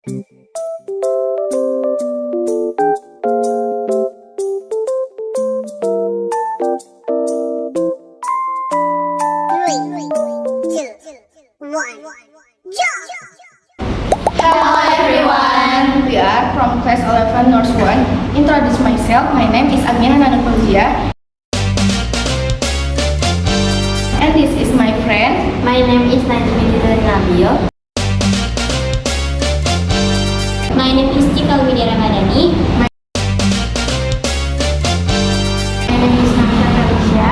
Hello everyone, we are from class 11 North 1. Introduce myself, my name is Agnia Hananukuzia. And this is my friend. My name is Najmi Nabil. My name is Cikal Widya Ramadhani. My name is Nafisa Felicia.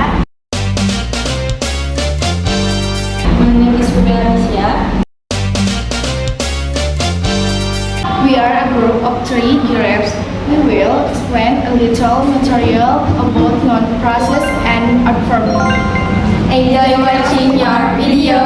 My name is Rubella Rasya. We are a group of 3 giraffes. We will explain a little material about noun process and adverb. Enjoy watching your video.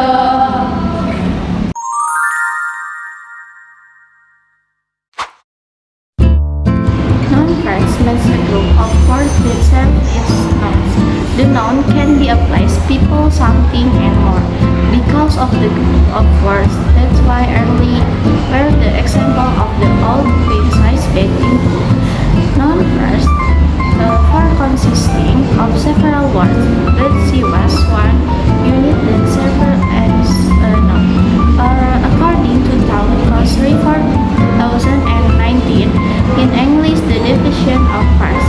Noun phrase means a group of words that serve as nouns. The noun can be a place, people, something, and more. Because of the group of words, that's why early were the example of the old big size baking. Noun phrase for consisting of several words. Let's see was one unit that serves as a noun. According to Town Glossary for 2019, in English the definition of phrase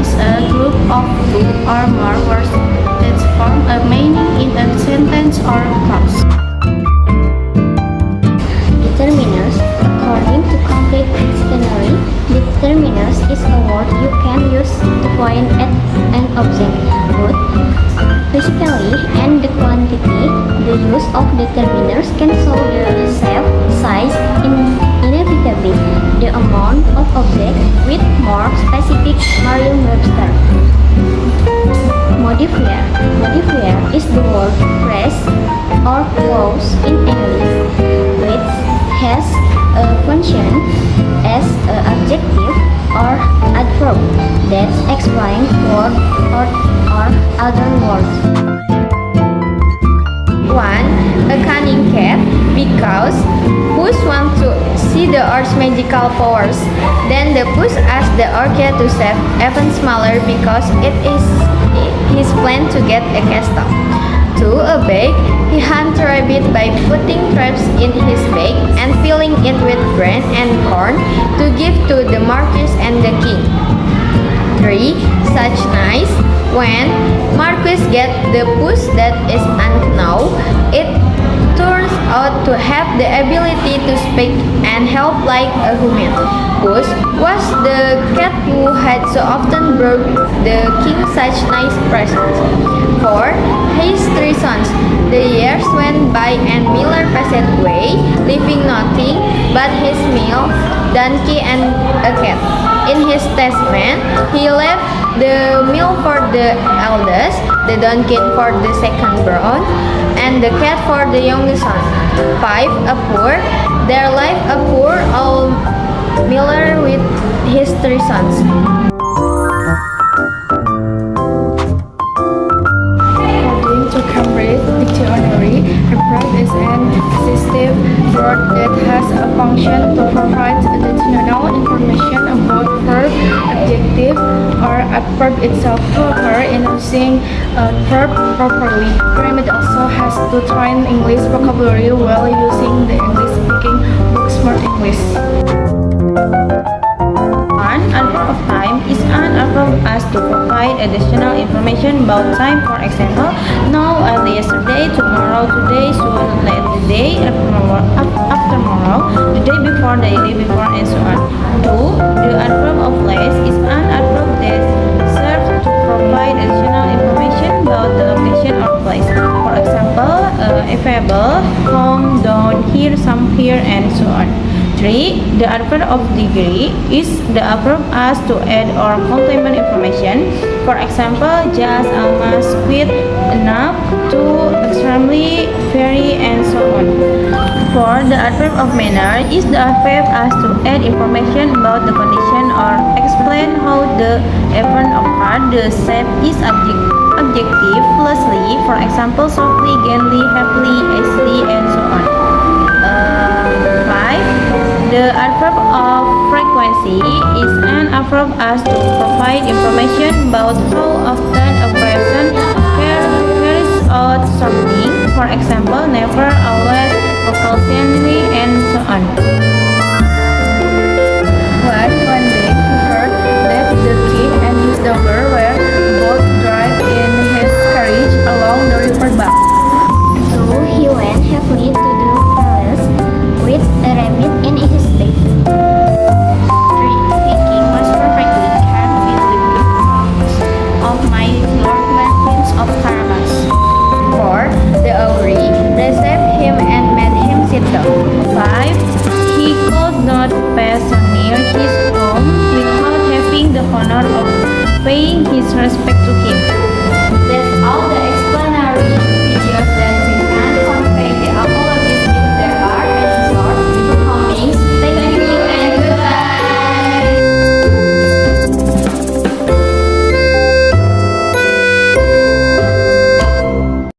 is a group of 2 or more words that form a meaning in a sentence or clause. Determiners. According to Complete Dictionary, determiners is a word you can use to point at an object, both physically and the quantity. The use of determiners can show the shape, size, inevitably the amount of object with more specific Merriam-Webster. Modifier. Modifier is the word phrase or clause in English which has a function as an adjective or adverb that explains word or other words. 1. A cunning cat, because Puss wants to see the Earth's magical powers. Then the Puss asks the orchid to save even smaller because it is his plan to get a castle. 2. A bag, he hunts a rabbit by putting traps in his bag and filling it with grain and corn to give to the marquis and the king. 3. Such nice. When Marquis gets the Puss that is unknown, it turns out to have the ability to speak and help like a human. Puss was the cat who had so often brought the king such nice presents. 4. His 3 sons. The years went by and Miller passed away, leaving nothing but his meal, donkey, and a cat. In his testament, he left the meal for the eldest, the donkey for the second born, and the cat for the youngest son. 5. A poor. There lived a poor old miller with his 3 sons. According to Cambridge Dictionary, a verb is an assistive word that has a function to provide additional information about verb, adjective, or adverb itself. However, in using a verb properly, Cambridge also has to train English vocabulary while using the English-speaking book Smart English. Adverb of time is an adverb as to provide additional information about time. For example, now, early yesterday, tomorrow, today, soon, late today, after tomorrow, the day before, and so on. 2. The adverb of less is an adverb that serves to provide additional information about the location or place. For example, available, home, down, here, some, here, and so on. 3. The adverb of degree is the adverb as to add or complement information. For example, just, almost, quite, enough, too, extremely, very, and so on. 4. The adverb of manner is the adverb as to add information about the condition or explain how the event occurred. The shape is adjective plusly. For example, softly, gently, happily, easily, and so on. 5. The adverb of frequency is an adverb as to provide information about how often a person carries out something. For example, never, always, occasionally, and so on. One day he heard that the king and his daughter were both driving in his carriage along the river bank. So he went heavily to the palace with a rabbit in his bag. 3. The king was perfectly content with the good looks of my lord and prince of Carabas. 4. The ogre received him and made him sit down. 5. He could not pass near his home without having the honor of paying his respect to him.